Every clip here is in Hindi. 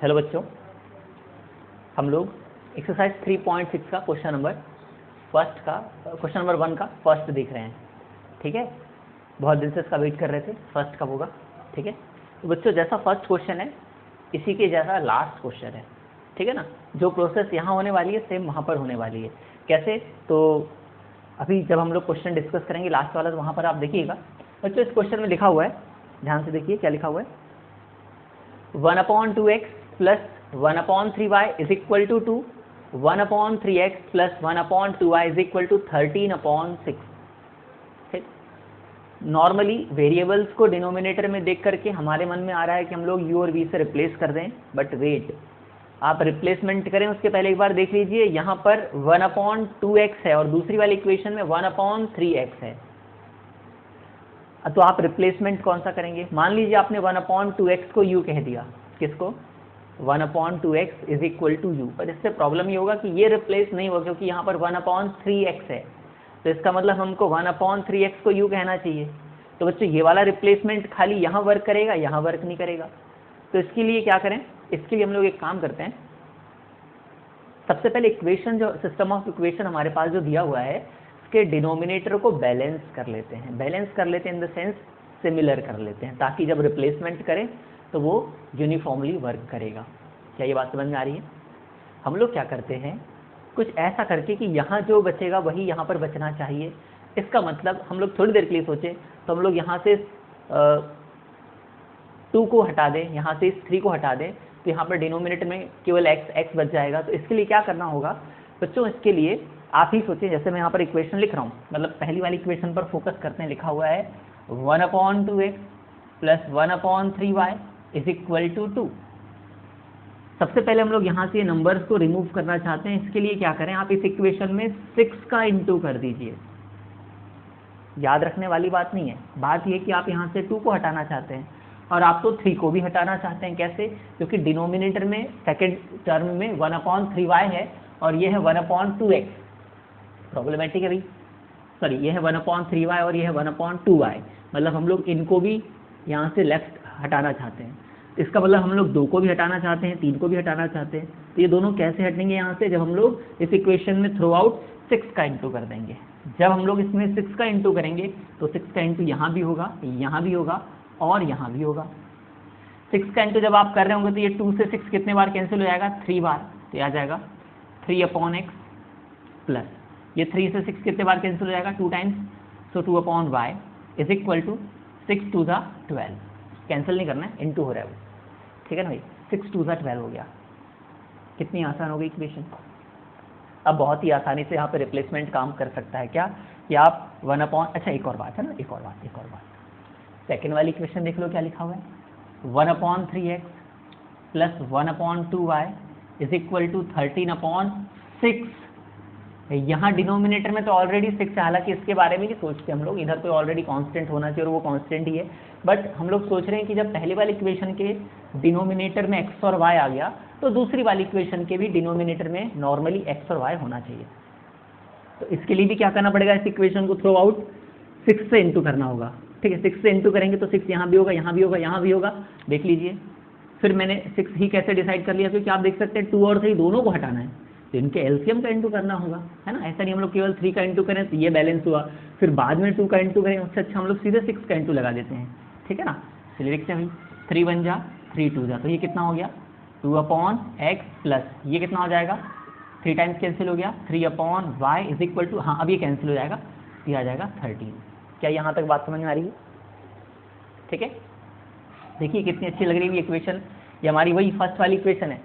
हेलो बच्चों, हम लोग एक्सरसाइज 3.6 का क्वेश्चन नंबर 1 का फर्स्ट देख रहे हैं। ठीक है, बहुत दिन से इसका वेट कर रहे थे, फर्स्ट कब होगा। ठीक है, तो बच्चों जैसा फर्स्ट क्वेश्चन है इसी के जैसा लास्ट क्वेश्चन है। ठीक है ना, जो प्रोसेस यहाँ होने वाली है सेम वहाँ पर होने वाली है। कैसे? तो अभी जब हम लोग क्वेश्चन डिस्कस करेंगे लास्ट वाला, तो वहाँ पर आप देखिएगा बच्चों, इस क्वेश्चन में लिखा हुआ है, ध्यान से देखिए क्या लिखा हुआ है। 1/2x plus 1/3y is equal to 2, 1/3x plus 1/2y is equal to 13/6। ठीक, नॉर्मली वेरिएबल्स को डिनोमिनेटर में देख करके हमारे मन में आ रहा है कि हम लोग u और v से रिप्लेस कर दें, बट वेट, आप रिप्लेसमेंट करें उसके पहले एक बार देख लीजिए, यहाँ पर 1/2x है और दूसरी वाली इक्वेशन में 1/3x है। तो आप रिप्लेसमेंट कौन सा करेंगे? मान लीजिए आपने 1/2x को u कह दिया, किसको? 1/2x is equal to u, पर इससे प्रॉब्लम ये होगा कि ये रिप्लेस नहीं होगा क्योंकि यहाँ पर 1/3x है, तो इसका मतलब हमको 1/3x को u कहना चाहिए। तो बच्चों ये वाला रिप्लेसमेंट खाली यहाँ वर्क करेगा, यहाँ वर्क नहीं करेगा। तो इसके लिए क्या करें? इसके लिए हम लोग एक काम करते हैं, सबसे पहले इक्वेशन, जो सिस्टम ऑफ इक्वेशन हमारे पास जो दिया हुआ है, के डिनोमिनेटर को बैलेंस कर लेते हैं। बैलेंस कर लेते हैं इन द सेंस सिमिलर कर लेते हैं, ताकि जब रिप्लेसमेंट करें तो वो यूनिफॉर्मली वर्क करेगा। क्या ये बात समझ में आ रही है? हम लोग क्या करते हैं, कुछ ऐसा करके कि यहाँ जो बचेगा वही यहाँ पर बचना चाहिए। इसका मतलब हम लोग थोड़ी देर के लिए सोचें तो हम लोग यहाँ से 2 को हटा दें, यहाँ से 3 को हटा दें, तो यहाँ पर डिनोमिनेटर में केवल x बच जाएगा। तो इसके लिए क्या करना होगा बच्चों? इसके लिए आप ही सोचिए, जैसे मैं यहाँ पर इक्वेशन लिख रहा हूँ, मतलब पहली वाली इक्वेशन पर फोकस करते हैं। लिखा हुआ है 1/2x plus 1/3y is equal to 2। सबसे पहले हम लोग यहाँ से नंबर्स को रिमूव करना चाहते हैं। इसके लिए क्या करें, आप इस इक्वेशन में 6 का इंटू कर दीजिए। याद रखने वाली बात नहीं है, बात यह कि आप यहाँ से 2 को हटाना चाहते हैं और आप तो 3 को भी हटाना चाहते हैं। कैसे? क्योंकि डिनोमिनेटर में सेकेंड टर्म में 1/3y है और ये है 1/2x। प्रॉब्लमेटिक है भाई, सॉरी, ये है 1/3y और ये है 1/2y, मतलब हम लोग इनको भी यहाँ से लेफ्ट हटाना चाहते हैं। इसका मतलब हम लोग 2 को भी हटाना चाहते हैं, 3 को भी हटाना चाहते हैं। तो ये दोनों कैसे हटेंगे यहाँ से? जब हम लोग इस इक्वेशन में थ्रू आउट 6 का इंटू कर देंगे। जब हम लोग इसमें 6 का इंटू करेंगे तो 6 का इंटू यहाँ भी होगा, यहाँ भी होगा और यहाँ भी होगा। 6 का इंटू जब आप कर रहे होंगे तो ये 2 से 6 कितने बार कैंसिल हो जाएगा? 3 बार। तो ये आ जाएगा 3/x प्लस ये 3 से 6 कितने बार कैंसिल हो जाएगा? 2 times, so 2/y is equal to 6 2 ज़ा 12। कैंसिल नहीं करना है, इंटू हो रहा है वो। ठीक है ना भाई, 6 2 ज़ा 12 हो गया। कितनी आसान हो गई इक्वेशन। अब बहुत ही आसानी से यहाँ पे रिप्लेसमेंट काम कर सकता है। क्या कि आप अच्छा एक और बात है ना, एक और बात, सेकेंड वाली इक्वेशन देख लो क्या लिखा हुआ है। 1/3x plus 1/2y is equal to 13/6। यहाँ डिनोमिनेटर में तो ऑलरेडी 6 है, हालांकि इसके बारे में नहीं सोचते हम लोग, इधर तो ऑलरेडी कांस्टेंट होना चाहिए और वो कांस्टेंट ही है। बट हम लोग सोच रहे हैं कि जब पहले वाली इक्वेशन के डिनोमिनेटर में x और y आ गया तो दूसरी वाली इक्वेशन के भी डिनोमिनेटर में नॉर्मली x और y होना चाहिए। तो इसके लिए भी क्या करना पड़ेगा, इस इक्वेशन को थ्रू आउट 6 से इंटू करना होगा। ठीक है, 6 से इंटू करेंगे तो 6 यहाँ भी होगा, यहाँ भी होगा, यहाँ भी होगा। देख लीजिए, फिर मैंने 6 ही कैसे डिसाइड कर लिया, क्योंकि आप देख सकते हैं 2 और 3 दोनों को हटाना है तो इनके एलसीएम का इंटू करना होगा, है ना। ऐसा नहीं हम लोग केवल 3 का इंटू करें तो ये बैलेंस हुआ, फिर बाद में 2 का इंटू करें, उससे अच्छा हम लोग सीधे 6 का इंटू लगा देते हैं। ठीक है ना, चलिए देखते हैं भाई। 3 1 जा 3 2 जा, तो ये कितना हो गया? 2/x प्लस ये कितना हो जाएगा? 3 टाइम्स कैंसिल हो गया, 3/y इज इक्वल टू, हाँ अब ये कैंसिल हो जाएगा, ये आ जाएगा 13। क्या यहाँ तक बात समझ में आ रही है? ठीक है, देखिए कितनी अच्छी लग रही है ये इक्वेशन। ये हमारी वही फर्स्ट वाली इक्वेशन है,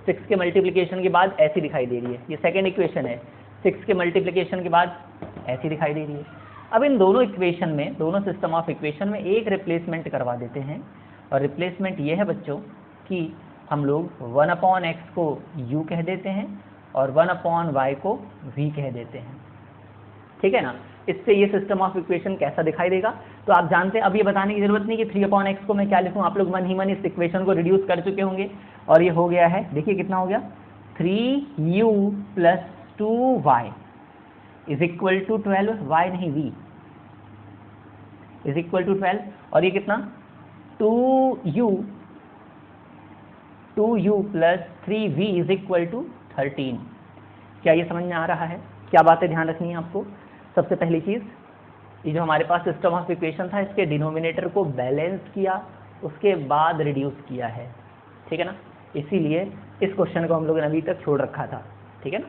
6 के मल्टीप्लिकेशन के बाद ऐसी दिखाई दे रही है। ये सेकेंड इक्वेशन है, 6 के मल्टीप्लिकेशन के बाद ऐसी दिखाई दे रही है। अब इन दोनों इक्वेशन में, दोनों सिस्टम ऑफ इक्वेशन में एक रिप्लेसमेंट करवा देते हैं, और रिप्लेसमेंट ये है बच्चों कि हम लोग 1/x को u कह देते हैं और 1/y को v कह देते हैं। ठीक है ना, इससे ये सिस्टम ऑफ इक्वेशन कैसा दिखाई देगा तो आप जानते हैं। अब ये बताने की जरूरत नहीं कि 3/x को मैं क्या लिखूं, आप लोग मन ही मन इस इक्वेशन को रिड्यूस कर चुके होंगे और ये हो गया है, देखिए कितना हो गया, 3u plus 2y is equal to 12, y नहीं v इज इक्वल टू 12, और ये कितना 2u 2u plus 3v is equal to 13। क्या ये समझ में आ रहा है? क्या बातें ध्यान रखनी है आपको? सबसे पहली चीज़, ये जो हमारे पास सिस्टम ऑफ इक्वेशन था, इसके डिनोमिनेटर को बैलेंस किया, उसके बाद रिड्यूस किया है, ठीक है ना। इसीलिए इस क्वेश्चन को हम लोगों ने अभी तक छोड़ रखा था, ठीक है ना।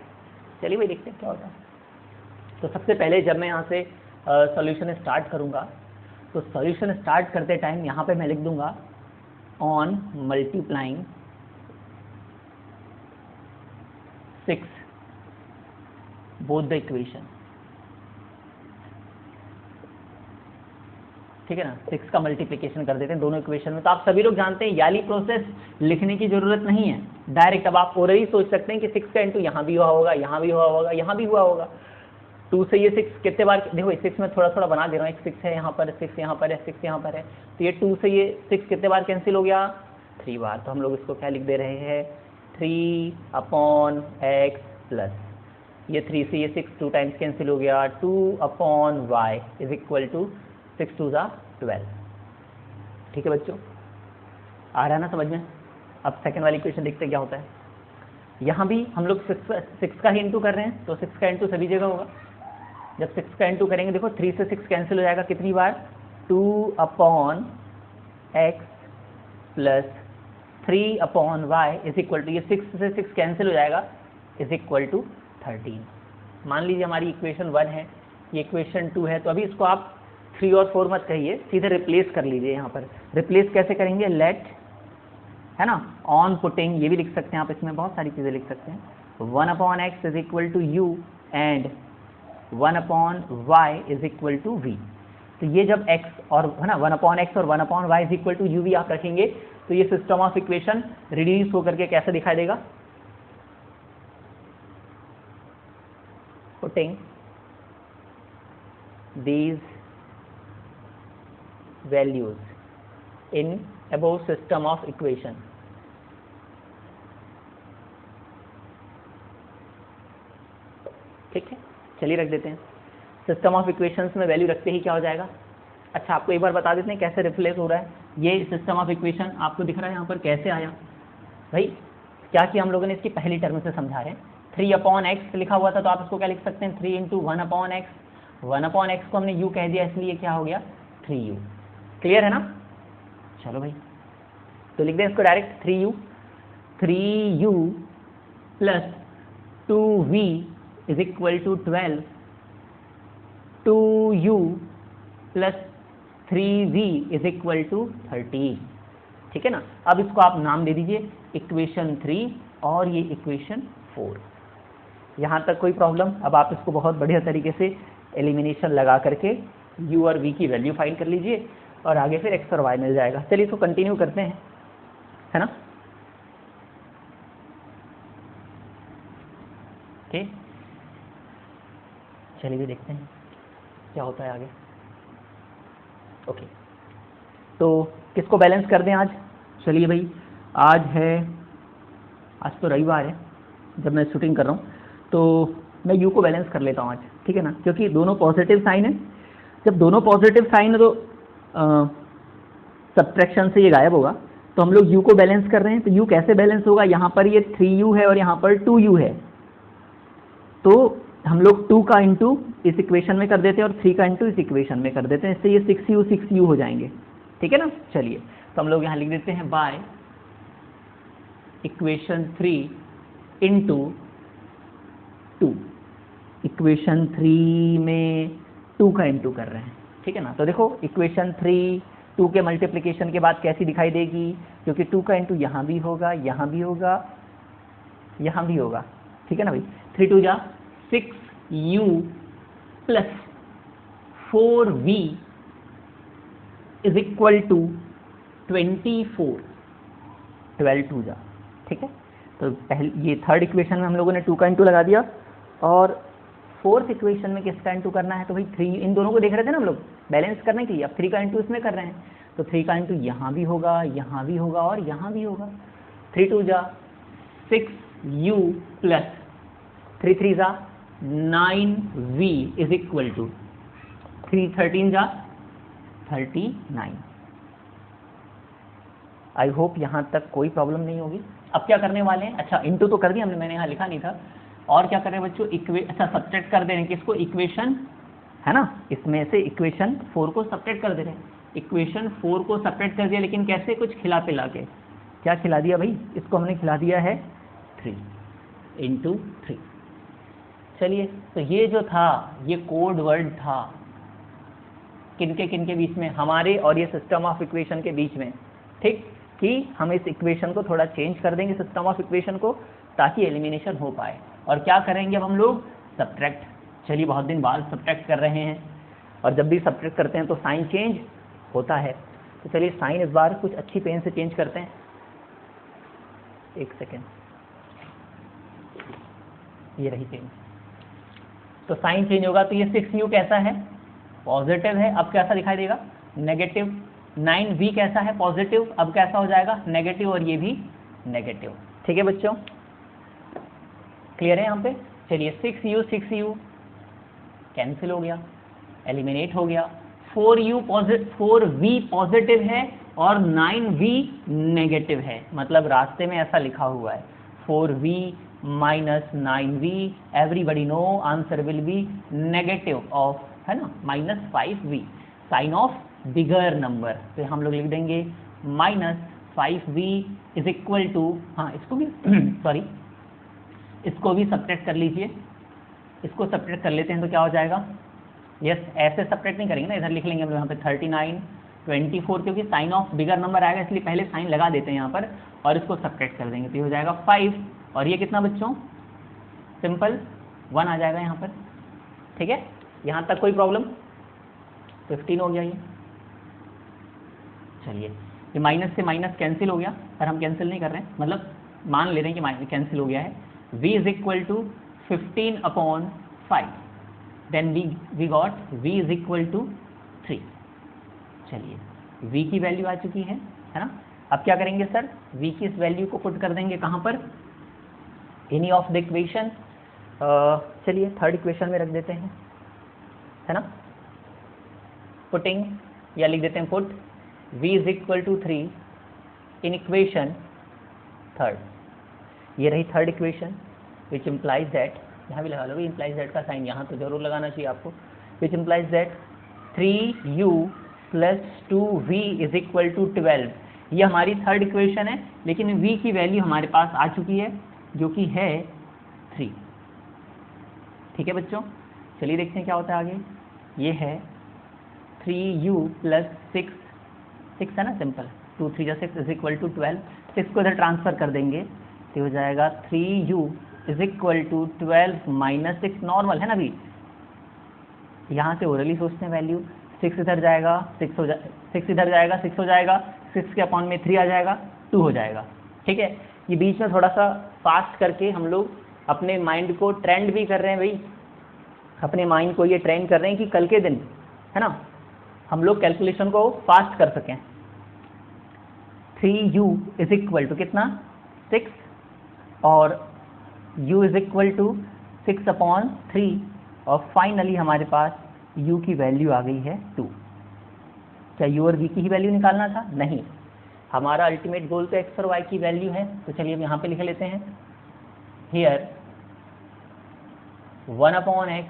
चलिए भाई देखते हैं क्या होता है। तो सबसे पहले जब मैं यहाँ से सॉल्यूशन स्टार्ट करूँगा, तो सॉल्यूशन स्टार्ट करते टाइम यहाँ पे मैं लिख दूंगा on multiplying 6 both the equation, ठीक है ना। 6 का मल्टीप्लिकेशन कर देते हैं दोनों इक्वेशन में। तो आप सभी लोग जानते हैं याली प्रोसेस लिखने की जरूरत नहीं है, डायरेक्ट अब आप ओरली सोच सकते हैं कि 6 का इंटू यहाँ भी हुआ होगा, यहाँ भी हुआ होगा, यहाँ भी हुआ होगा। 2 से ये 6 कितने बार, देखो 6 में थोड़ा थोड़ा बना दे रहा हूँ, एक 6 है यहाँ पर, 6 यहाँ पर है, 6 यहाँ पर है, तो ये 2 से ये 6 कितने बार कैंसिल हो गया? 3 बार। तो हम लोग इसको क्या लिख दे रहे हैं? 3/x प्लस ये 3 से ये 6 2 टाइम्स कैंसिल हो गया, 2/y इज इक्वल टू 6 2 ज़ा 12। ठीक है बच्चों, आ रहा है ना समझ में? अब सेकंड वाली इक्वेशन देखते क्या होता है। यहाँ भी हम लोग 6 का ही इंटू कर रहे हैं, तो 6 का इंटू सभी जगह होगा। जब 6 का इंटू करेंगे, देखो 3 से 6 कैंसिल हो जाएगा कितनी बार? 2/x plus 3/y is equal to, ये 6 से 6 कैंसिल हो जाएगा, इज इक्वल टू 13। मान लीजिए हमारी इक्वेशन 1 है, ये इक्वेशन 2 है, तो अभी इसको आप 3 और 4 मत कहिए, सीधे रिप्लेस कर लीजिए। यहाँ पर रिप्लेस कैसे करेंगे? लेट, है ना, ऑन पुटिंग, ये भी लिख सकते हैं आप, इसमें बहुत सारी चीज़ें लिख सकते हैं। 1/x is equal to u and 1/y is equal to v। तो ये जब x और, है ना, 1/x और 1/y is equal to u भी आप रखेंगे, तो ये सिस्टम ऑफ इक्वेशन रिड्यूस होकर के कैसे दिखाई देगा? Putting these values in above system of equation, ठीक है, चलिए रख देते हैं। सिस्टम ऑफ इक्वेशंस में वैल्यू रखते ही क्या हो जाएगा? अच्छा, आपको एक बार बता देते हैं कैसे रिप्लेस हो रहा है। ये सिस्टम ऑफ इक्वेशन आपको दिख रहा है यहाँ पर कैसे आया भाई? क्या किया हम लोगों ने, इसकी पहली टर्म से समझा रहे हैं। 3/x लिखा हुआ था, तो आप इसको क्या लिख सकते हैं? 3 इंटू 1/x, 1/x को हमने u कह दिया, इसलिए क्या हो गया? 3u। क्लियर है ना? चलो भाई, तो लिख दें इसको direct 3u plus 2v is equal to 12, 2u plus 3v is equal to 13। ठीक है ना। अब इसको आप नाम दे दीजिए इक्वेशन 3 और ये इक्वेशन 4। यहाँ तक कोई प्रॉब्लम? अब आप इसको बहुत बढ़िया तरीके से एलिमिनेशन लगा करके u और v की वैल्यू फाइंड कर लीजिए और आगे फिर x और y मिल जाएगा। चलिए इसको कंटिन्यू करते हैं, है ना। ओके, चलिए देखते हैं क्या होता है आगे। ओके, तो किसको बैलेंस कर दें आज? चलिए भाई, आज तो रविवार है जब मैं शूटिंग कर रहा हूँ, तो मैं u को बैलेंस कर लेता हूँ आज, ठीक है ना, क्योंकि दोनों पॉजिटिव साइन है। जब दोनों पॉजिटिव साइन है तो सब्ट्रैक्शन से ये गायब होगा, तो हम लोग u को बैलेंस कर रहे हैं। तो u कैसे बैलेंस होगा? यहाँ पर ये 3u है और यहाँ पर 2u है, तो हम लोग 2 का इंटू इस इक्वेशन में कर देते हैं और 3 का इंटू इस इक्वेशन में कर देते हैं, इससे ये 6u हो जाएंगे, ठीक है ना। चलिए, तो हम लोग यहाँ लिख देते हैं बाय इक्वेशन 3 इंटू 2। इक्वेशन 3 में 2 का इंटू कर रहे हैं, ठीक है ना। तो देखो इक्वेशन 3 2 के मल्टीप्लिकेशन के बाद कैसी दिखाई देगी? क्योंकि 2 का इंटू यहाँ भी होगा, यहाँ भी होगा, यहाँ भी होगा, ठीक है ना भाई। 3 2 जा 6u plus 4v is equal to 24, 12 2 जा, ठीक है। तो पहले ये थर्ड इक्वेशन में हम लोगों ने 2 का इंटू लगा दिया और फोर्थ इक्वेशन में किसका इंटू करना है? तो भाई 3, इन दोनों को देख रहे थे ना हम लोग बैलेंस करने के लिए। अब 3 का इंटू इसमें कर रहे हैं, तो 3 का इंटू यहाँ भी होगा, यहाँ भी होगा और यहाँ भी होगा। 3 2 जा 6u प्लस 3 3 जा 9v इज इक्वल टू 3 13 जा 39। आई होप यहाँ तक कोई प्रॉब्लम नहीं होगी। अब क्या करने वाले हैं, अच्छा इंटू तो कर दिया हमने, मैंने यहाँ लिखा नहीं था। और क्या कर रहे हैं बच्चों, अच्छा सब्ट्रैक्ट कर दे रहे हैं किसको, इक्वेशन है ना, इसमें से इक्वेशन 4 को सब्ट्रैक्ट कर दे रहे हैं। इक्वेशन 4 को सब्ट्रैक्ट कर दिया, लेकिन कैसे, कुछ खिला पिला के। क्या खिला दिया भाई, इसको हमने खिला दिया है 3 × 3। चलिए, तो ये जो था ये कोड वर्ड था किनके बीच में, हमारे और ये सिस्टम ऑफ इक्वेशन के बीच में, ठीक, कि हम इस इक्वेशन को थोड़ा चेंज कर देंगे, सिस्टम ऑफ इक्वेशन को, ताकि एलिमिनेशन हो पाए। और क्या करेंगे अब हम लोग, सब्ट्रैक्ट। चलिए, बहुत दिन बाद सब्ट्रैक्ट कर रहे हैं, और जब भी सब्ट्रैक्ट करते हैं तो साइन चेंज होता है। तो चलिए साइन इस बार कुछ अच्छी पेन से चेंज करते हैं। एक सेकेंड, ये रही पेन। तो साइन चेंज होगा, तो ये 6u कैसा है, पॉजिटिव है, अब कैसा दिखाई देगा, नेगेटिव। 9v कैसा है, पॉजिटिव, अब कैसा हो जाएगा, नेगेटिव, और ये भी नेगेटिव। ठीक है बच्चों, क्लियर है यहाँ पे। चलिए 6u कैंसिल हो गया, एलिमिनेट हो गया। 4v पॉजिटिव है और 9v नेगेटिव है, मतलब रास्ते में ऐसा लिखा हुआ है 4v - 9v, everybody know answer will be negative of, है ना, -5v, sign of bigger number. तो हम लोग लिख देंगे -5v इज इक्वल टू, हाँ इसको भी सॉरी इसको भी सब्ट्रैक्ट कर लीजिए, इसको सब्ट्रैक्ट कर लेते हैं तो क्या हो जाएगा, यस ऐसे सब्ट्रैक्ट नहीं करेंगे ना, इधर लिख लेंगे हम लोग यहाँ पे 39 24, क्योंकि साइन ऑफ बिगर नंबर आएगा इसलिए पहले साइन लगा देते हैं यहाँ पर, और इसको सब्ट्रैक्ट कर देंगे तो ये हो जाएगा 5, और ये कितना बच्चों, सिंपल 1 आ जाएगा यहाँ पर। ठीक है, यहाँ तक कोई प्रॉब्लम, 15 हो गया ये। चलिए, ये माइनस से माइनस कैंसिल हो गया, पर हम कैंसिल नहीं कर रहे हैं, मतलब मान ले रहे हैं कि कैंसिल हो गया है। v is equal to 15/5, then we got v is equal to 3। चलिए, v की वैल्यू आ चुकी है ना। अब क्या करेंगे सर, v की इस वैल्यू को पुट कर देंगे कहाँ पर, एनी ऑफ द इक्वेशन। चलिए थर्ड इक्वेशन में रख देते हैं, है ना, पुटिंग, या लिख देते हैं put v is equal to 3 in equation third. ये रही third equation, which implies that, यहाँ भी लगा लो भी इम्प्लाइज दैट का साइन यहाँ तो जरूर लगाना चाहिए आपको, which implies that 3u + 2v is equal to 12। ये हमारी थर्ड इक्वेशन है, लेकिन v की वैल्यू हमारे पास आ चुकी है जो कि है 3। ठीक है बच्चों, चलिए देखते हैं क्या होता है आगे। ये है 3u + 6 है ना, सिंपल, 2 3 6 इज इक्वल टू 12। 6 को इधर ट्रांसफर कर देंगे तो हो जाएगा 3u is equal to 12 - 6, normal है ना, अभी यहाँ से ओरली सोचते हैं वैल्यू, 6 इधर जाएगा 6 हो 6 इधर जाएगा 6 हो जाएगा, 6 के अपॉन में 3 आ जाएगा, 2 हो जाएगा। ठीक है, ये बीच में थोड़ा सा फास्ट करके हम लोग अपने माइंड को ट्रेंड भी कर रहे हैं भाई, अपने माइंड को ये ट्रेन कर रहे हैं कि कल के दिन, है ना, हम लोग कैलकुलेशन को फास्ट कर सकें। 3u इज इक्वल टू कितना, 6, और u इज इक्वल टू 6/3, और फाइनली हमारे पास u की वैल्यू आ गई है 2। क्या u और v की ही वैल्यू निकालना था, नहीं, हमारा अल्टीमेट गोल तो x और y की वैल्यू है। तो चलिए अब यहाँ पे लिख लेते हैं, here 1/x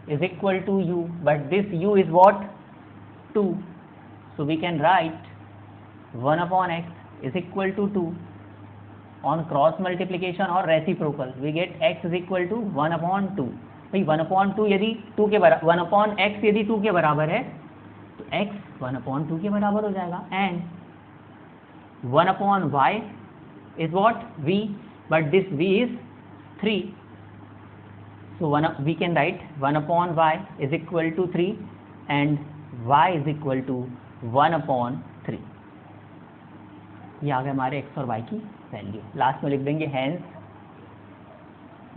is equal to u, but this u is what, 2, so we can write 1/x is equal to 2 on cross multiplication or reciprocal we get x is equal to 1/2। भाई 1/2 यदि 2 के बराबर, 1/x यदि 2 के बराबर है तो x 1/2 के बराबर हो जाएगा, and 1/y is what, v, but this v is 3, so we can write 1/y is equal to 3 and y is equal to 1/3। ये आ गए हमारे x और y की वैल्यू। लास्ट में लिख देंगे hence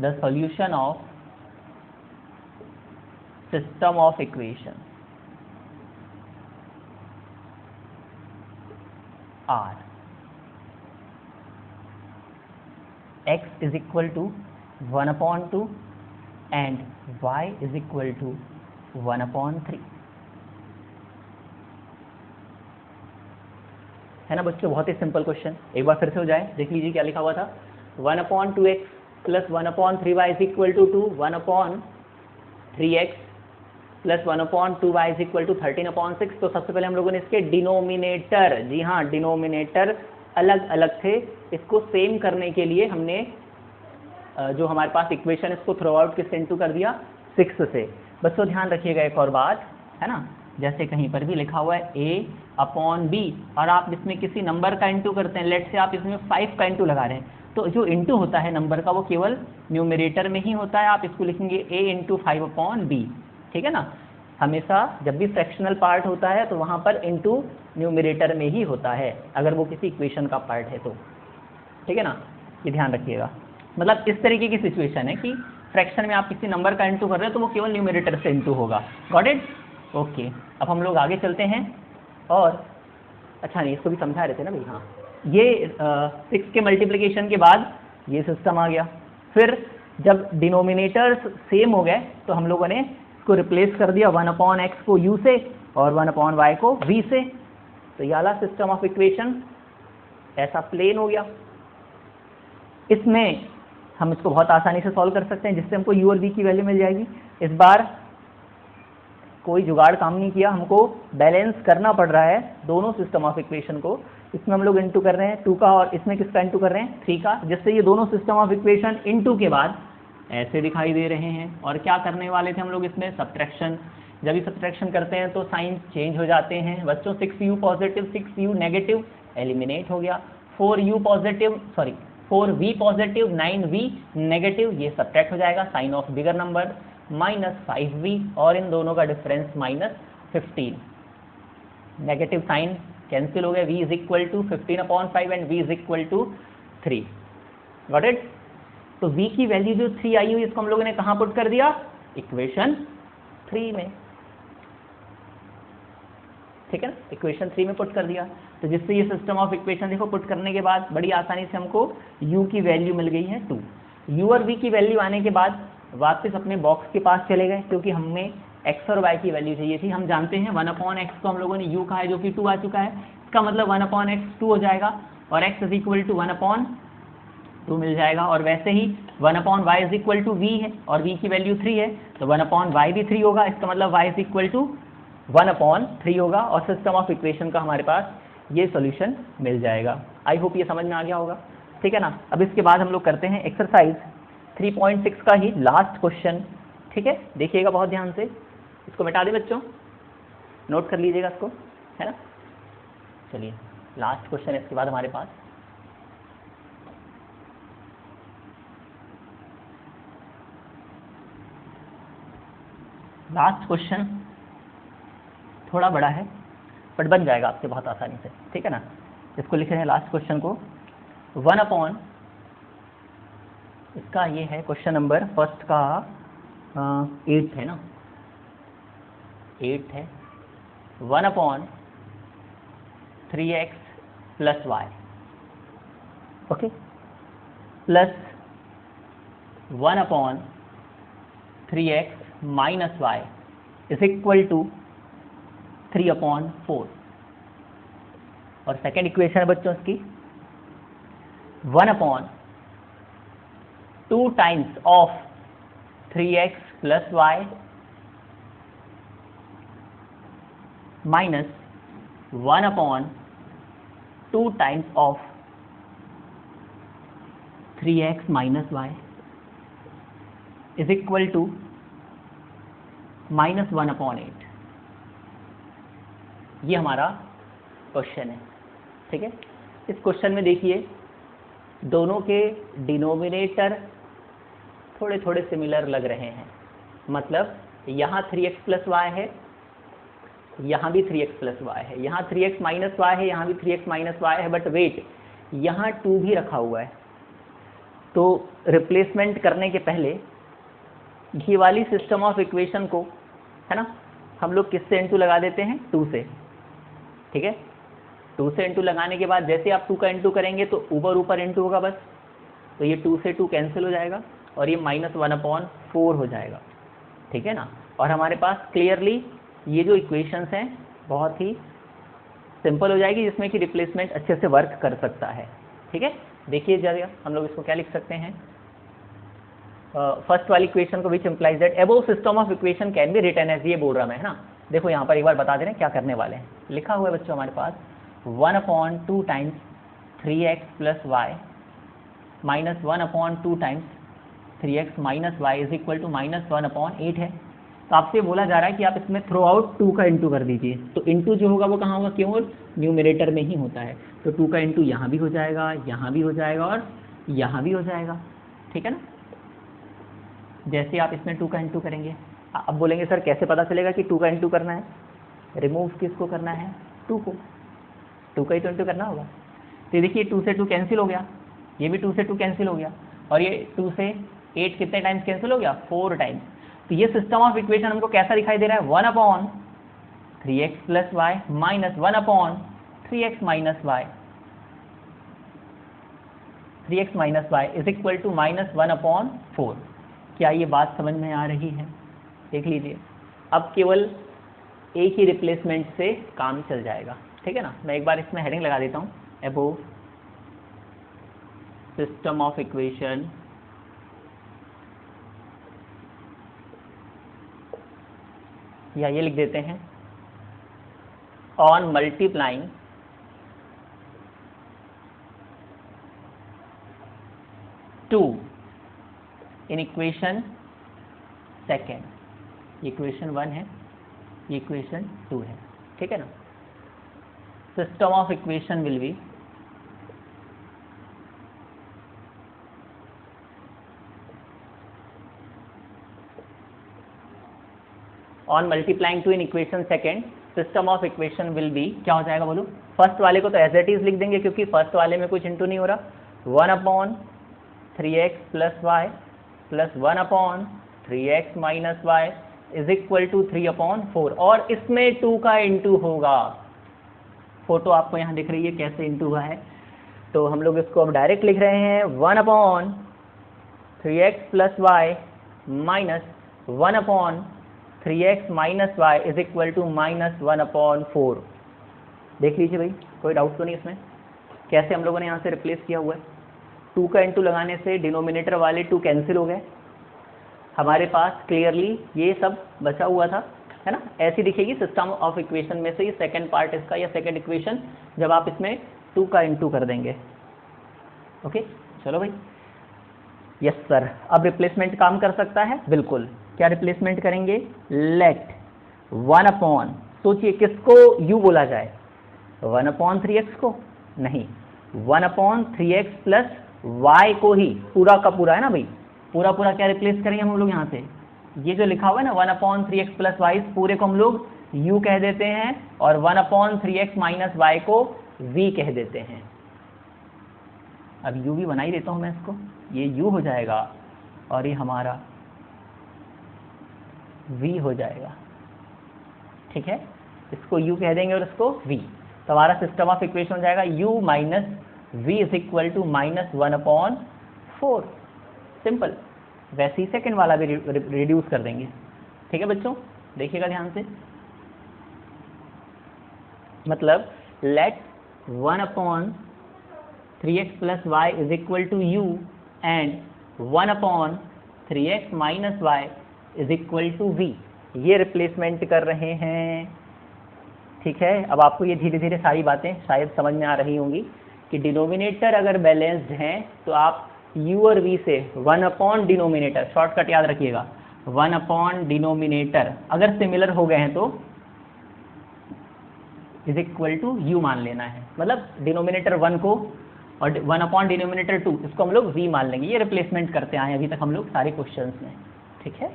the solution of system of equation are x is equal to 1/2 and y is equal to 1/3। है ना बच्चों, बहुत ही सिंपल क्वेश्चन। एक बार फिर से हो जाए, देख लीजिए क्या लिखा हुआ था। 1/2x plus 1/3y is equal to 1/3x plus 1/2y is equal to 13/6। तो सबसे पहले हम लोगों ने इसके डिनोमिनेटर, जी हाँ डिनोमिनेटर अलग अलग थे, इसको सेम करने के लिए हमने जो हमारे पास इक्वेशन इसको थ्रू आउट किससे इंटू कर दिया, 6 से। बच्चों ध्यान रखिएगा एक और बात, है ना, जैसे कहीं पर भी लिखा हुआ है a/b और आप इसमें किसी नंबर का इंटू करते हैं, लेट से आप इसमें 5 का इंटू लगा रहे हैं, तो जो इंटू होता है नंबर का वो केवल न्यूमरेटर में ही होता है। आप इसको लिखेंगे a इंटू 5/b, ठीक है ना। हमेशा जब भी फ्रैक्शनल पार्ट होता है तो वहाँ पर इंटू न्यूमरेटर में ही होता है, अगर वो किसी इक्वेशन का पार्ट है तो, ठीक है ना, ये ध्यान रखिएगा। मतलब इस तरीके की सिचुएशन है कि फ्रैक्शन में आप किसी नंबर का इंटू कर रहे हो तो वो केवल न्यूमरेटर से इंटू होगा। Got it? ओके, अब हम लोग आगे चलते हैं। और अच्छा नहीं, इसको भी समझा रहे थे ना भाई, हाँ ये 6 के मल्टीप्लिकेशन के बाद ये सिस्टम आ गया। फिर जब डिनोमिनेटर्स सेम हो गए तो हम लोगों ने इसको रिप्लेस कर दिया 1/x को u से और 1/y को v से, तो ये वाला सिस्टम ऑफ इक्वेशन ऐसा प्लेन हो गया। इसमें हम इसको बहुत आसानी से सॉल्व कर सकते हैं, जिससे हमको u और v की वैल्यू मिल जाएगी। इस बार कोई जुगाड़ काम नहीं किया, हमको बैलेंस करना पड़ रहा है दोनों सिस्टम ऑफ इक्वेशन को। इसमें हम लोग इंटू कर रहे हैं 2 का और इसमें किसका इंटू कर रहे हैं 3 का, जिससे ये दोनों सिस्टम ऑफ इक्वेशन इंटू के बाद ऐसे दिखाई दे रहे हैं। और क्या करने वाले थे हम लोग इसमें, सब्ट्रैक्शन। जब भी सब्ट्रैक्शन करते हैं तो साइन चेंज हो जाते हैं बच्चों। 6u positive 6u negative eliminate हो गया, 4v पॉजिटिव 9v नेगेटिव ये सब्ट्रैक्ट हो जाएगा, sign of bigger number -5v और इन दोनों का डिफरेंस -15। नेगेटिव साइन कैंसिल हो गया, v is equal to 15/5 and v is equal to 3। Got it? तो v की वैल्यू जो 3 आई हुई इसको हम लोगों ने कहाँ पुट कर दिया, इक्वेशन 3 में, ठीक है ना, इक्वेशन 3 में पुट कर दिया। तो जिससे ये सिस्टम ऑफ इक्वेशन देखो पुट करने के बाद बड़ी आसानी से हमको u की वैल्यू मिल गई है 2। u और v की वैल्यू आने के बाद वापस अपने बॉक्स के पास चले गए, क्योंकि हमें x और y की वैल्यू चाहिए थी। हम जानते हैं 1/x को हम लोगों ने u कहा है जो कि 2 आ चुका है, इसका मतलब 1/x 2 हो जाएगा और x इज इक्वल टू 1/2 मिल जाएगा। और वैसे ही 1/y is equal to v है और v की वैल्यू 3 है, तो 1/y भी 3 होगा, इसका मतलब y इज इक्वल टू 1/3 होगा और सिस्टम ऑफ इक्वेशन का हमारे पास ये सॉल्यूशन मिल जाएगा। आई होप ये समझ में आ गया होगा, ठीक है ना। अब इसके बाद हम लोग करते हैं एक्सरसाइज 3.6 का ही लास्ट क्वेश्चन, ठीक है, देखिएगा बहुत ध्यान से। इसको मिटा दें बच्चों, नोट कर लीजिएगा इसको, है ना। चलिए लास्ट क्वेश्चन इसके बाद हमारे पास। लास्ट क्वेश्चन थोड़ा बड़ा है बट बन जाएगा आपसे बहुत आसानी से, ठीक है ना। इसको लिख रहे हैं लास्ट क्वेश्चन को 1/, इसका ये है क्वेश्चन नंबर फर्स्ट का 8 है ना, 8 है 1/3x plus y, okay, plus 1/3x minus y is equal to 3/4। और सेकेंड इक्वेशन है बच्चों इसकी 1/2 times of 3x plus y minus 1/2 times of 3x minus y is equal to -1/8। ये हमारा क्वेश्चन है, ठीक है। इस क्वेश्चन में देखिए दोनों के डिनोमिनेटर थोड़े थोड़े सिमिलर लग रहे हैं, मतलब यहाँ 3x प्लस y है, यहाँ भी 3x प्लस y है, यहाँ 3x माइनस y है, यहाँ भी 3x माइनस y है, बट वेट यहाँ 2 भी रखा हुआ है। तो रिप्लेसमेंट करने के पहले ये वाली सिस्टम ऑफ इक्वेशन को, है ना, हम लोग किससे इंटू लगा देते हैं 2 से, ठीक है। 2 से इंटू लगाने के बाद जैसे आप 2 का इंटू करेंगे तो ऊपर ऊपर इंटू होगा बस, तो ये 2 से 2 कैंसिल हो जाएगा और ये -1/4 हो जाएगा, ठीक है ना। और हमारे पास क्लियरली ये जो इक्वेशंस हैं बहुत ही सिंपल हो जाएगी, जिसमें कि रिप्लेसमेंट अच्छे से वर्क कर सकता है। ठीक है, देखिए जरा हम लोग इसको क्या लिख सकते हैं, फर्स्ट वाली इक्वेशन को which implies that above system of equation can be written as, ये बोल रहा मैं, है ना। देखो यहाँ पर एक बार बता दे रहे हैं क्या करने वाले हैं। लिखा हुआ है बच्चों हमारे पास 1/2 times 3x plus y minus 1/2 times 3x minus y is equal to -1/8 है। तो आपसे बोला जा रहा है कि आप इसमें थ्रू आउट 2 का इंटू कर दीजिए। तो इंटू जो होगा वो कहाँ होगा, केवल न्यूमरेटर में ही होता है। तो 2 का इंटू यहाँ भी हो जाएगा, यहाँ भी हो जाएगा और यहाँ भी हो जाएगा। ठीक है ना, जैसे आप इसमें 2 का इंटू करेंगे। अब बोलेंगे सर कैसे पता चलेगा कि 2 का इंटू करना है, रिमूव किसको करना है, 2 को, 2 का ही तो इंटू करना होगा। तो देखिए 2 से 2 कैंसिल हो गया, ये भी 2 से 2 कैंसिल हो गया, और ये 2 से 8 कितने टाइम्स कैंसिल हो गया, 4 टाइम्स। तो ये सिस्टम ऑफ इक्वेशन हमको कैसा दिखाई दे रहा है, 1/3x plus y minus 1/3x minus y, 3x minus y is equal to -1/4। क्या ये बात समझ में आ रही है, देख लीजिए। अब केवल एक ही रिप्लेसमेंट से काम चल जाएगा। ठीक है ना, मैं एक बार इसमें हेडिंग लगा देता हूँ, अबव सिस्टम ऑफ इक्वेशन या ये लिख देते हैं on multiplying to in equation second, equation 1 है, ये इक्वेशन 2 है। ठीक है ना, system of equation will be on multiplying to in equation second, system of equation will be, क्या हो जाएगा बोलो। फर्स्ट वाले को तो एज इट इज लिख देंगे क्योंकि फर्स्ट वाले में कुछ इंटू नहीं हो रहा, 1/3x plus y plus 1/3x minus y is equal to 3/4, और इसमें 2 का इंटू होगा। फोटो आपको यहाँ दिख रही है कैसे इंटू हुआ है, तो हम लोग इसको अब डायरेक्ट लिख रहे हैं 1/3x plus y minus 1/3x minus y is equal to -1/4। देख लीजिए भाई, कोई डाउट तो नहीं इसमें, कैसे हम लोगों ने यहाँ से रिप्लेस किया हुआ है। 2 का इंटू लगाने से डिनोमिनेटर वाले 2 कैंसिल हो गए, हमारे पास क्लियरली ये सब बचा हुआ था, है ना। ऐसी दिखेगी सिस्टम ऑफ इक्वेशन में से ये सेकंड पार्ट इसका या सेकंड इक्वेशन, जब आप इसमें 2 का इंटू कर देंगे। ओके, चलो भाई, यस सर। अब रिप्लेसमेंट काम कर सकता है, बिल्कुल। क्या रिप्लेसमेंट करेंगे, लेट 1/, सोचिए किसको u बोला जाए, 1/3x को नहीं, 1/3x प्लस y को ही, पूरा का पूरा है ना भाई, पूरा पूरा क्या रिप्लेस करेंगे हम लोग यहाँ से, ये जो लिखा हुआ है ना 1/3x प्लस वाई, पूरे को हम लोग u कह देते हैं, और 1/3x माइनस वाई को v कह देते हैं। अब u भी बना ही देता हूँ मैं इसको, ये u हो जाएगा और ये हमारा v हो जाएगा। ठीक है, इसको u कह देंगे और इसको v, तो हमारा सिस्टम ऑफ इक्वेशन हो जाएगा u minus v is equal to -1/4। Simple. वैसे ही सेकंड वाला भी रिड्यूस कर देंगे। ठीक है बच्चों, देखिएगा ध्यान से, मतलब let 1/3x plus y is equal to u and 1/3x minus y is equal to v, ये रिप्लेसमेंट कर रहे हैं। ठीक है, अब आपको ये धीरे धीरे सारी बातें शायद समझ में आ रही होंगी कि डिनोमिनेटर अगर बैलेंस्ड हैं तो आप u और v से 1/, डिनोमिनेटर शॉर्टकट याद रखिएगा, 1/, डिनोमिनेटर अगर सिमिलर हो गए हैं तो इज इक्वल टू u मान लेना है, मतलब डिनोमिनेटर 1 को और 1/, डिनोमिनेटर 2 इसको हम लोग v मान लेंगे। ये रिप्लेसमेंट करते आए अभी तक हम लोग सारे क्वेश्चंस में। ठीक है,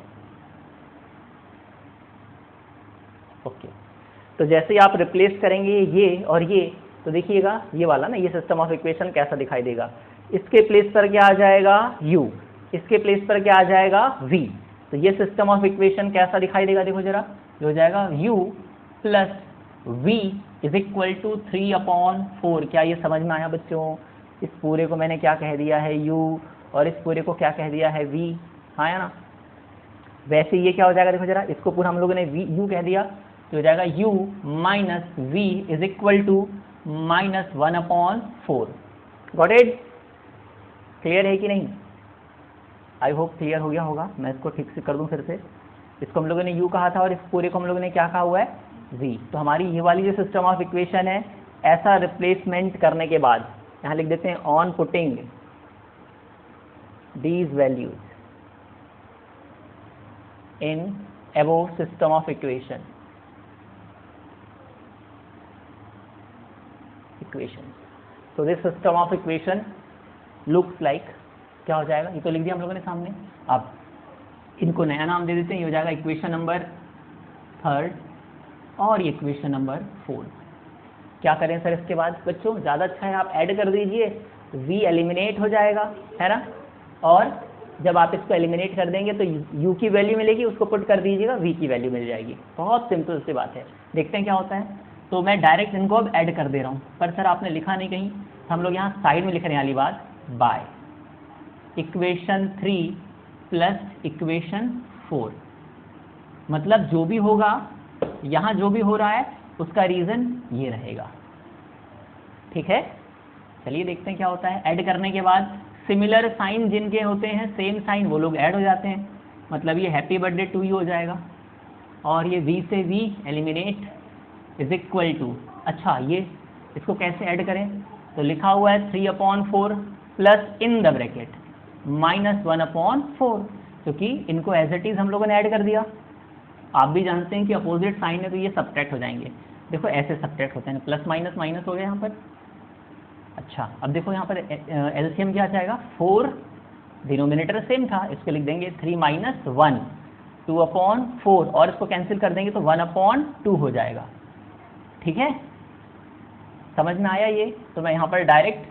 ओके। तो जैसे ही आप रिप्लेस करेंगे ये और ये, तो देखिएगा ये वाला ना, ये सिस्टम ऑफ इक्वेशन कैसा दिखाई देगा। इसके प्लेस पर क्या आ जाएगा u, इसके प्लेस पर क्या आ जाएगा v, तो ये सिस्टम ऑफ इक्वेशन कैसा दिखाई देगा, देखो जरा, ये हो जाएगा u plus v is equal to 3/4। क्या ये समझ में आया बच्चों? इस पूरे को मैंने क्या कह दिया है u, और इस पूरे को क्या कह दिया है v, हाँ या ना। वैसे ये क्या हो जाएगा, देखो जरा, इसको पूरा हम लोगों ने u कह दिया, तो हो जाएगा u minus v is equal to -1/4। Got it? Clear है कि नहीं? आई होप क्लियर हो गया होगा। मैं इसको ठीक से कर दूं फिर से। इसको हम लोगों ने u कहा था और इस पूरे को हम लोगों ने क्या कहा हुआ है? v। तो हमारी ये वाली जो सिस्टम ऑफ इक्वेशन है, ऐसा रिप्लेसमेंट करने के बाद यहाँ लिख देते हैं on putting these values in above system of equations। so this system of equation looks like, क्या हो जाएगा? ये तो लिख दिया हम लोगों ने सामने। अब इनको नया नाम दे देते हैं। ये हो जाएगा इक्वेशन नंबर 3 और ये इक्वेशन नंबर 4। क्या करें सर इसके बाद? बच्चों ज़्यादा अच्छा है आप ऐड कर दीजिए, v एलिमिनेट हो जाएगा, है ना। और जब आप इसको एलिमिनेट कर देंगे तो u की वैल्यू मिलेगी, उसको पुट कर दीजिएगा, v की वैल्यू मिल जाएगी। बहुत सिंपल सी बात है। देखते हैं क्या होता है। तो मैं डायरेक्ट इनको अब ऐड कर दे रहा हूँ, पर सर आपने लिखा नहीं कहीं, तो हम लोग यहाँ साइड में लिख रहे हैं वाली बात, बाय इक्वेशन 3 प्लस इक्वेशन 4। मतलब जो भी होगा यहाँ, जो भी हो रहा है उसका रीज़न ये रहेगा। ठीक है, चलिए देखते हैं क्या होता है। ऐड करने के बाद सिमिलर साइन जिनके होते हैं, सेम साइन, वो लोग ऐड हो जाते हैं। मतलब ये हैप्पी बर्थडे टू यू हो जाएगा और ये v से v eliminate is equal to, अच्छा ये इसको कैसे ऐड करें? तो लिखा हुआ है 3/4 प्लस इन द ब्रैकेट -1/4, क्योंकि इनको एज इट इज़ हम लोगों ने ऐड कर दिया। आप भी जानते हैं कि अपोजिट साइन है तो ये सब्ट्रैक्ट हो जाएंगे। देखो ऐसे सब्ट्रैक्ट होते हैं, प्लस माइनस माइनस हो गया यहाँ पर। अच्छा अब देखो यहाँ पर एलसीएम क्या जाएगा? 4, डिनोमिनेटर सेम था, इसको लिख देंगे 3 - 1 2/4 और इसको कैंसिल कर देंगे तो 1/2 हो जाएगा। ठीक है, समझ में आया ये? तो मैं यहाँ पर डायरेक्ट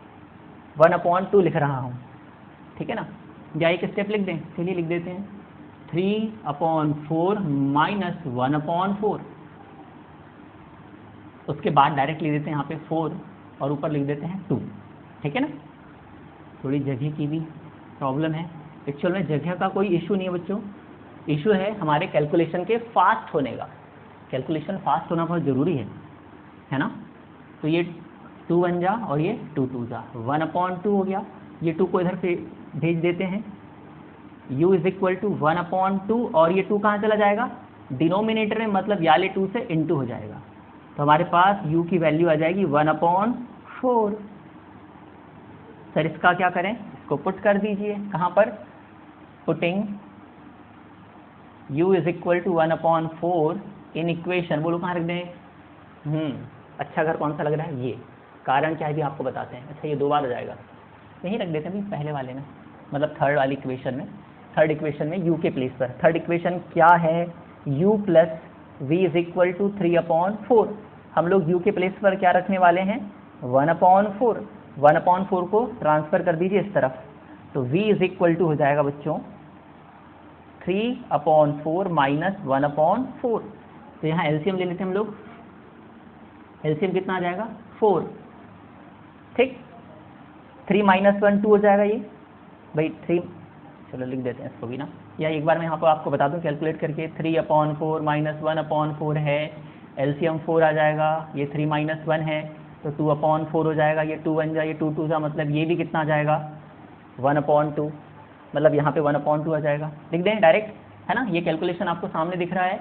1/2 लिख रहा हूँ। ठीक है ना, या एक स्टेप लिख दें? चलिए लिख देते हैं 3/4 - 1/4। उसके बाद डायरेक्ट लिख देते हैं यहाँ पे 4 और ऊपर लिख देते हैं 2। ठीक है ना, थोड़ी जगह की भी प्रॉब्लम है। एक्चुअल में जगह का कोई इशू नहीं है बच्चों, इशू है हमारे कैलकुलेशन के फास्ट होने का। कैलकुलेशन फास्ट होना बहुत ज़रूरी है ना। तो ये 2 बन जा और ये 2 2 जा 1/2 हो गया। ये 2 को इधर से भेज देते हैं, u इज इक्वल टू 1/2 और ये 2 कहाँ चला जाएगा? डिनोमिनेटर में, मतलब याले 2 से इंटू हो जाएगा। तो हमारे पास u की वैल्यू आ जाएगी 1/4। सर इसका क्या करें? इसको पुट कर दीजिए। कहाँ पर? Putting u is equal to 1/4 in equation, बोलो कहाँ रख दें? अच्छा घर कौन सा लग रहा है? ये। कारण क्या है भी आपको बताते हैं। अच्छा ये 2 बार हो जाएगा, यहीं रख देते हैं भी पहले वाले में, मतलब थर्ड वाली इक्वेशन में। थर्ड इक्वेशन में u के प्लेस पर। थर्ड इक्वेशन क्या है? u plus v is equal to 3/4। हम लोग u के प्लेस पर क्या रखने वाले हैं? 1/4। 1/4 को ट्रांसफ़र कर दीजिए इस तरफ, तो v इज इक्वल टू हो जाएगा बच्चों 3/4 माइनस 1/4। तो यहाँ एलसीएम ले लेते हैं हम लोग। एलसीएम कितना आ जाएगा? 4। ठीक, 3 - 1 2 हो जाएगा ये भाई 3। चलो लिख देते हैं इसको भी ना, या एक बार मैं यहाँ पर आपको बता दूँ कैलकुलेट करके। 3/4 माइनस 1/4 है, एलसीएम 4 आ जाएगा। ये 3 - 1 है तो 2/4 हो जाएगा। ये 2 बन जाए, ये 2 2 जा, मतलब ये भी कितना आ जाएगा? 1/2, मतलब यहाँ पे 1/2 आ जाएगा। लिख दें डायरेक्ट, है ना। ये कैलकुलेशन आपको सामने दिख रहा है,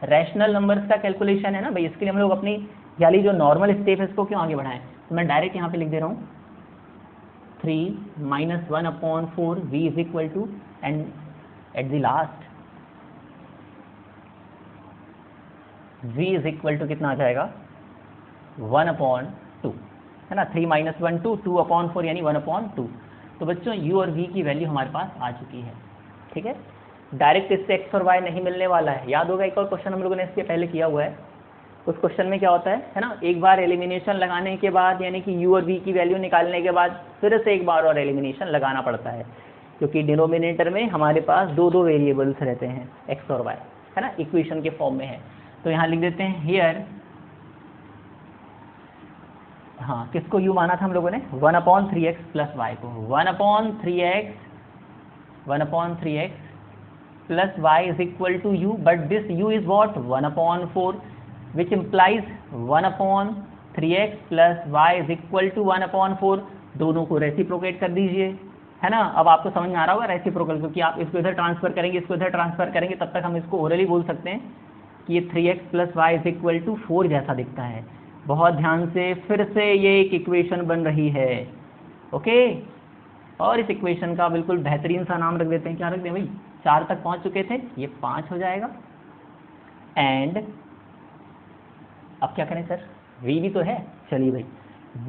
रैशनल नंबर्स का कैलकुलेशन है ना भाई। इसके लिए हम लोग अपनी याली जो नॉर्मल स्टेप है इसको क्यों आगे बढ़ाएं। तो मैं डायरेक्ट यहाँ पे लिख दे रहा हूँ 3 - 1/4 v is equal to, and at the last v is equal to कितना आ जाएगा? 1/2, है ना। 3 - 1 2 2/4 यानी 1/2। तो बच्चों u और v की वैल्यू हमारे पास आ चुकी है। ठीक है, डायरेक्ट इससे x और y नहीं मिलने वाला है। याद होगा एक और क्वेश्चन हम लोगों ने इसके पहले किया हुआ है। उस क्वेश्चन में क्या होता है ना, एक बार एलिमिनेशन लगाने के बाद, यानी कि u और v की वैल्यू निकालने के बाद फिर से एक बार और एलिमिनेशन लगाना पड़ता है, क्योंकि डिनोमिनेटर में हमारे पास 2 वेरिएबल्स रहते हैं, x और y, है ना, इक्वेशन के फॉर्म में है। तो यहाँ लिख देते हैं हियर, हाँ किसको u माना था हम लोगों ने? 1/3x प्लस y को। 1/3x plus y is equal to u, but this u is what? 1/4। Which implies 1/3x plus y is equal to 1/4। दोनों को रेसिप्रोकेट कर दीजिए, है ना। अब आपको समझ में आ रहा होगा रेसिप्रोकल, क्योंकि आप इसको इधर ट्रांसफर करेंगे, इसको इधर ट्रांसफर करेंगे, तब तक हम इसको ओरली बोल सकते हैं कि ये 3x plus y is equal to 4 जैसा दिखता है। बहुत ध्यान से, फिर से ये एक इक्वेशन बन रही है, ओके। और इस इक्वेशन का बिल्कुल बेहतरीन सा नाम रख देते हैं, क्या रख दें भाई, 4 तक पहुंच चुके थे, ये 5 हो जाएगा। एंड अब क्या करें सर, v भी तो है, चलिए भाई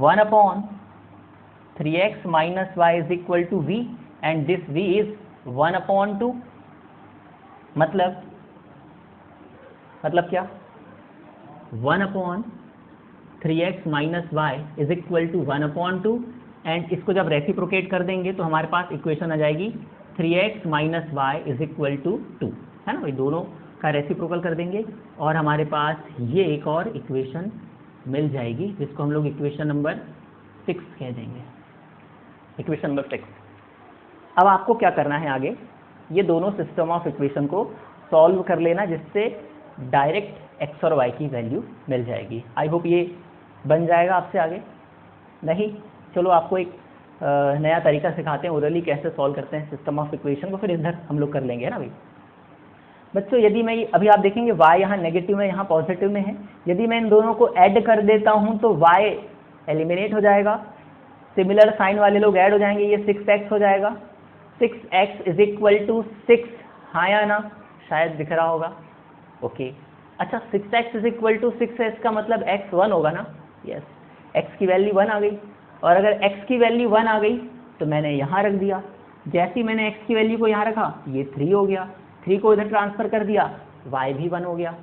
1/3x minus y is equal to v and this v is 1/2। मतलब क्या, 1/3x minus y is equal to 1/2 and इसको जब रेसिप्रोकेट कर देंगे तो हमारे पास इक्वेशन आ जाएगी 3x minus y is equal to 2, है ना भाई। दोनों का रेसिप्रोकल कर देंगे और हमारे पास ये एक और इक्वेशन मिल जाएगी, जिसको हम लोग इक्वेशन नंबर 6 कह देंगे, इक्वेशन नंबर 6। अब आपको क्या करना है आगे, ये दोनों सिस्टम ऑफ इक्वेशन को सॉल्व कर लेना, जिससे डायरेक्ट x और y की वैल्यू मिल जाएगी। आई होप ये बन जाएगा आपसे आगे। नहीं, चलो आपको एक नया तरीका सिखाते हैं, ओरली कैसे सॉल्व करते हैं सिस्टम ऑफ इक्वेशन को, फिर इधर हम लोग कर लेंगे, है ना भाई। बच्चों यदि मैं अभी आप देखेंगे y यहाँ नेगेटिव में, यहाँ पॉजिटिव में है, यदि मैं इन दोनों को ऐड कर देता हूँ तो y एलिमिनेट हो जाएगा, सिमिलर साइन वाले लोग ऐड हो जाएंगे, ये 6x हो जाएगा। 6x इज इक्वल टू 6, हाँ या ना, शायद दिख रहा होगा, ओके। अच्छा 6x इज इक्वल टू 6 है, इसका मतलब x 1 होगा ना, यस, x की वैल्यू 1 आ गई। और अगर x की वैल्यू 1 आ गई तो मैंने यहाँ रख दिया, जैसे ही मैंने x की वैल्यू को यहाँ रखा ये 3 हो गया, 3 को इधर ट्रांसफर कर दिया, y भी 1 हो गया।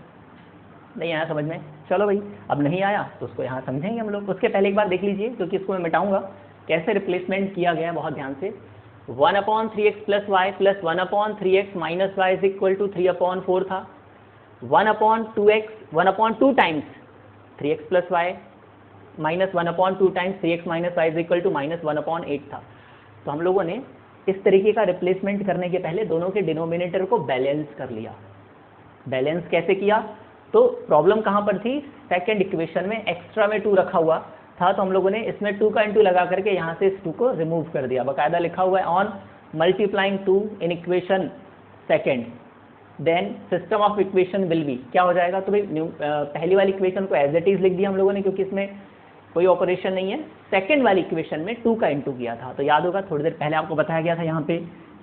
नहीं आया समझ में, चलो भाई अब नहीं आया तो उसको यहाँ समझेंगे हम लोग। उसके पहले एक बार देख लीजिए, क्योंकि इसको मैं मिटाऊंगा, कैसे रिप्लेसमेंट किया गया है बहुत ध्यान से। 1/3x plus y plus 1/3x minus y is equal to 3/4 था। 1/2 times 3x plus y minus 1/2 times 3x minus y is equal to -1/8 था। तो हम लोगों ने इस तरीके का रिप्लेसमेंट करने के पहले दोनों के डिनोमिनेटर को बैलेंस कर लिया। बैलेंस कैसे किया, तो प्रॉब्लम कहाँ पर थी, सेकंड इक्वेशन में एक्स्ट्रा में 2 रखा हुआ था, तो हम लोगों ने इसमें 2 का इंटू लगा करके यहाँ से इस 2 को रिमूव कर दिया। बाकायदा लिखा हुआ है on multiplying 2 in equation second then system of equation will be, क्या हो जाएगा। तो भाई पहली वाली इक्वेशन को एज इट इज लिख दिया हम लोगों ने, क्योंकि इसमें कोई ऑपरेशन नहीं है। सेकंड वाली इक्वेशन में 2 का इंटू किया था, तो याद होगा थोड़ी देर पहले आपको बताया गया था यहाँ पे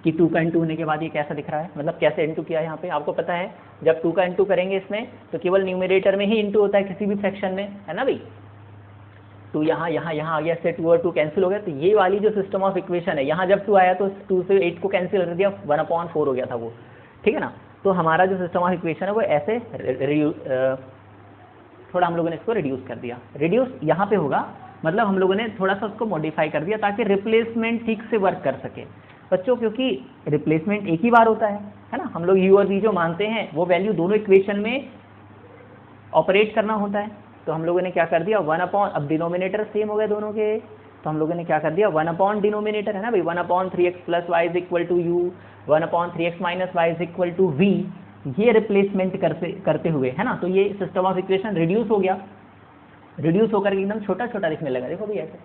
कि 2 का इंटू होने के बाद ये कैसा दिख रहा है, मतलब कैसे इंटू किया है यहाँ पे आपको पता है। जब 2 का इंटू करेंगे इसमें तो केवल न्यूमरेटर में ही इंटू होता है किसी भी फ्रैक्शन में, है ना भाई। 2 यहाँ आ गया, इससे 2 और 2 कैंसिल हो गया। तो ये वाली जो सिस्टम ऑफ इक्वेशन है, यहाँ जब 2 आया तो 2 से 8 को कैंसिल कर दिया, 1/4 हो गया था वो, ठीक है ना। तो हमारा जो सिस्टम ऑफ इक्वेशन है वो ऐसे थोड़ा हम लोगों ने इसको रिड्यूस कर दिया। रिड्यूस यहाँ पे होगा, मतलब हम लोगों ने थोड़ा सा उसको मॉडिफाई कर दिया ताकि रिप्लेसमेंट ठीक से वर्क कर सके बच्चों, क्योंकि रिप्लेसमेंट एक ही बार होता है ना। हम लोग u और v जो मानते हैं वो वैल्यू दोनों इक्वेशन में ऑपरेट करना होता है। तो हम लोगों ने क्या कर दिया, 1/, अब डिनोमिनेटर सेम हो गए दोनों के, तो हम लोगों ने क्या कर दिया, 1/, डिनोमिनेटर है ना भाई, 1/3x plus y is equal to u, 1/3x minus y is equal to v, ये रिप्लेसमेंट करते हुए, है ना। तो ये सिस्टम ऑफ इक्वेशन रिड्यूस हो गया, रिड्यूस होकर एकदम छोटा छोटा दिखने लगा। देखो भाई ऐसे,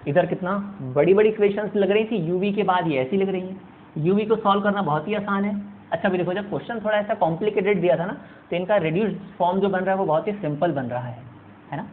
इधर कितना बड़ी बड़ी इक्वेशंस लग रही थी, यूवी के बाद ये ऐसी लग रही है। यूवी को सॉल्व करना बहुत ही आसान है। अच्छा भी देखो, जब क्वेश्चन थोड़ा ऐसा कॉम्प्लिकेटेड दिया था ना, तो इनका रिड्यूस फॉर्म जो बन रहा है वो बहुत ही सिंपल बन रहा है ना।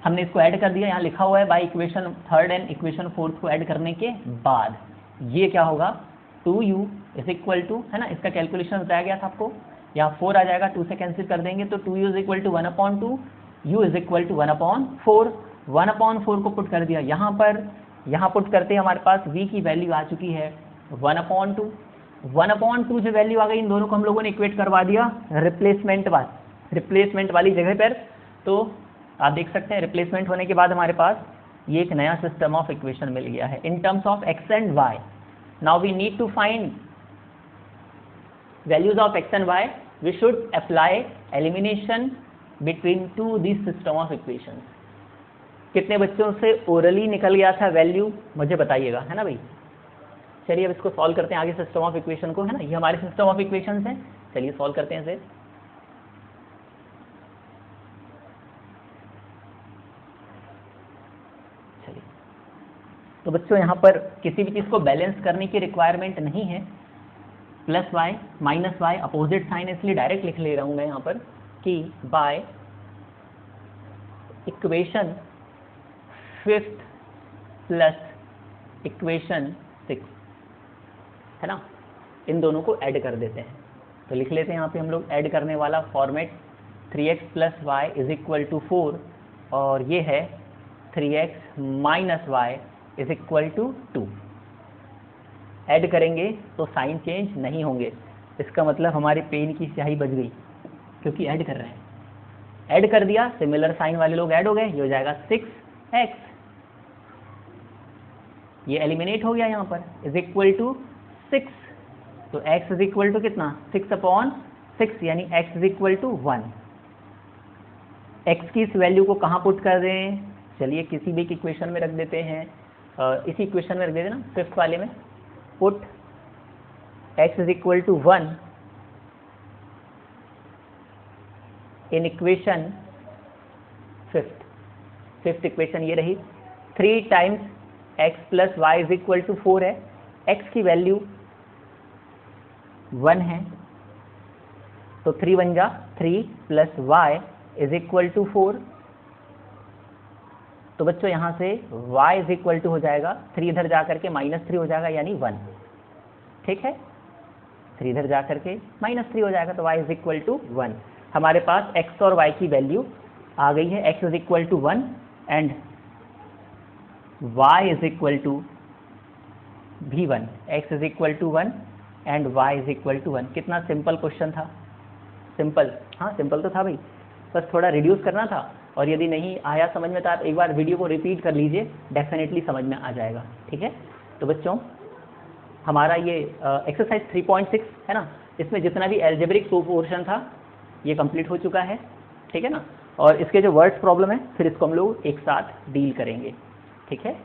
हमने इसको ऐड कर दिया, यहाँ लिखा हुआ है बाई इक्वेशन 3 एंड इक्वेशन 4 को ऐड करने के बाद ये क्या होगा, 2u इज इक्वल टू, है ना, इसका कैलकुलेशन बताया गया था आपको, यहाँ 4 आ जाएगा, 2 से कैंसिल कर देंगे तो 2u is equal to 1/2, u is equal to 1/4, 1/4 को पुट कर दिया यहाँ पर, यहाँ पुट करते हैं हमारे पास v की वैल्यू आ चुकी है 1/2, 1/2 जो वैल्यू आ गई, इन दोनों को हम लोगों ने इक्वेट करवा दिया रिप्लेसमेंट वाली जगह पर। तो आप देख सकते हैं रिप्लेसमेंट होने के बाद हमारे पास ये एक नया सिस्टम ऑफ इक्वेशन मिल गया है in terms of x and y। Now we need to find values of x and y, we should apply elimination between two this system of equation. कितने बच्चों से ओरली निकल गया था वैल्यू, मुझे बताइएगा, है ना भाई। चलिए अब इसको सॉल्व करते हैं आगे सिस्टम ऑफ इक्वेशन को, है ना। ये हमारे सिस्टम ऑफ इक्वेशंस हैं, चलिए सॉल्व करते हैं इसे। तो बच्चों यहाँ पर किसी भी चीज़ को बैलेंस करने की रिक्वायरमेंट नहीं है, plus y minus y opposite sign, इसलिए डायरेक्ट लिख ले रहा हूँ मैं यहाँ पर कि by equation 5th plus equation 6, है ना, इन दोनों को ऐड कर देते हैं। तो लिख लेते हैं यहाँ पे हम लोग ऐड करने वाला format 3x plus y is equal to 4 और ये है 3x minus y is equal to 2। Add करेंगे तो साइन चेंज नहीं होंगे, इसका मतलब हमारे पेन की स्याही बच गई क्योंकि ऐड कर रहे हैं। ऐड कर दिया, सिमिलर साइन वाले लोग ऐड हो गए, ये हो जाएगा 6x, ये एलिमिनेट हो गया यहाँ पर, इज इक्वल टू 6। तो x इज इक्वल टू कितना, 6/6, यानी x is equal to 1। x की इस वैल्यू को कहाँ पुट कर दें, चलिए किसी भी इक्वेशन में रख देते हैं, इसी इक्वेशन में रख देते ना, 5th वाले में। Put x is equal to 1 in equation 5th equation ये रही। 3 times x plus y is equal to 4 है, x की वैल्यू 1 है, तो 3 बन जा 3 plus y is equal to 4। तो बच्चों यहाँ से y इज इक्वल टू हो जाएगा 3 इधर जा करके -3 हो जाएगा, यानी 1। ठीक है, 3 इधर जा करके -3 हो जाएगा, तो y इज इक्वल टू 1। हमारे पास x और y की वैल्यू आ गई है, x is equal to 1 and y is equal to भी 1, x is equal to 1 and y is equal to 1। कितना सिंपल क्वेश्चन था, सिंपल, हाँ सिंपल तो था भाई, बस थोड़ा रिड्यूस करना था। और यदि नहीं आया समझ में तो आप एक बार वीडियो को रिपीट कर लीजिए, डेफिनेटली समझ में आ जाएगा। ठीक है, तो बच्चों हमारा ये एक्सरसाइज 3.6 है ना, इसमें जितना भी एल्जेब्रिक पोर्शन था ये कंप्लीट हो चुका है। ठीक है ना, और इसके जो वर्ड्स प्रॉब्लम है फिर इसको हम लोग एक साथ डील करेंगे। ठीक है।